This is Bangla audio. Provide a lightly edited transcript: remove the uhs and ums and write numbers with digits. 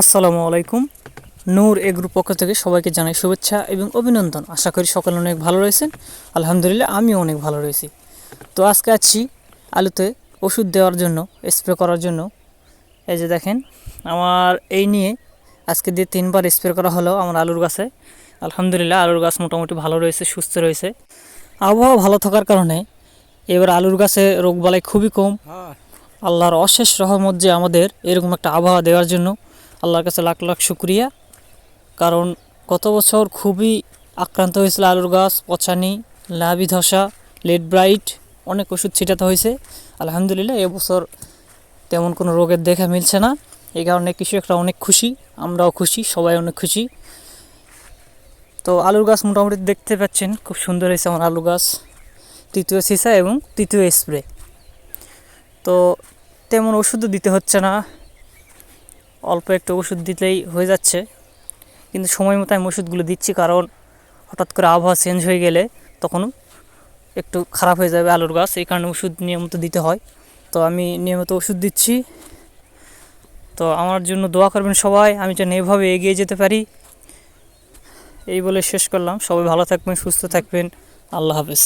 আসসালামু আলাইকুম। নূর এগ্রুপ পক্ষ থেকে সবাইকে জানাই শুভেচ্ছা এবং অভিনন্দন। আশা করি সকলে অনেক ভালো রয়েছেন। আলহামদুলিল্লাহ আমিও অনেক ভালো রয়েছি। তো আজকে আছি আলুতে ওষুধ দেওয়ার জন্য, স্প্রে করার জন্য। এই যে দেখেন, আমার এই নিয়ে আজকে দিয়ে 3বার স্প্রে করা হলো আমার আলুর গাছে। আলহামদুলিল্লাহ আলুর গাছ মোটামুটি ভালো রয়েছে, সুস্থ রয়েছে। আবহাওয়া ভালো থাকার কারণে এবার আলুর গাছে রোগবালাই খুবই কম। আল্লাহর অশেষ রহমত যে আমাদের এরকম একটা আবহাওয়া দেওয়ার জন্য আল্লাহর কাছে লাখ লাখ শুকরিয়া। কারণ গত বছর খুবই আক্রান্ত হয়েছিল আলুর গাছ, পচানি, লাভি ধসা, লেড ব্রাইট, অনেক ওষুধ ছিটাতে হয়েছে। আলহামদুলিল্লাহ এবছর তেমন কোনো রোগের দেখা মিলছে না। এই কারণে কৃষকরা অনেক খুশি, আমরাও খুশি, সবাই অনেক খুশি। তো আলুর গাছ মোটামুটি দেখতে পাচ্ছেন খুব সুন্দর হয়েছে আমার আলু গাছ। তৃতীয় সিসা এবং তৃতীয় স্প্রে। তো তেমন ওষুধও দিতে হচ্ছে না, অল্প একটু ওষুধ দিলেই হয়ে যাচ্ছে। কিন্তু সময় মতো আমি ওষুধগুলো দিচ্ছি, কারণ হঠাৎ করে আবহাওয়া চেঞ্জ হয়ে গেলে তখন একটু খারাপ হয়ে যাবে আলুর গাছ, এই কারণে ওষুধ নিয়মিত দিতে হয়। তো আমি নিয়মিত ওষুধ দিচ্ছি। তো আমার জন্য দোয়া করবেন সবাই, আমি যেন এভাবে এগিয়ে যেতে পারি। এই বলে শেষ করলাম। সবাই ভালো থাকবেন, সুস্থ থাকবেন। আল্লাহ হাফেজ।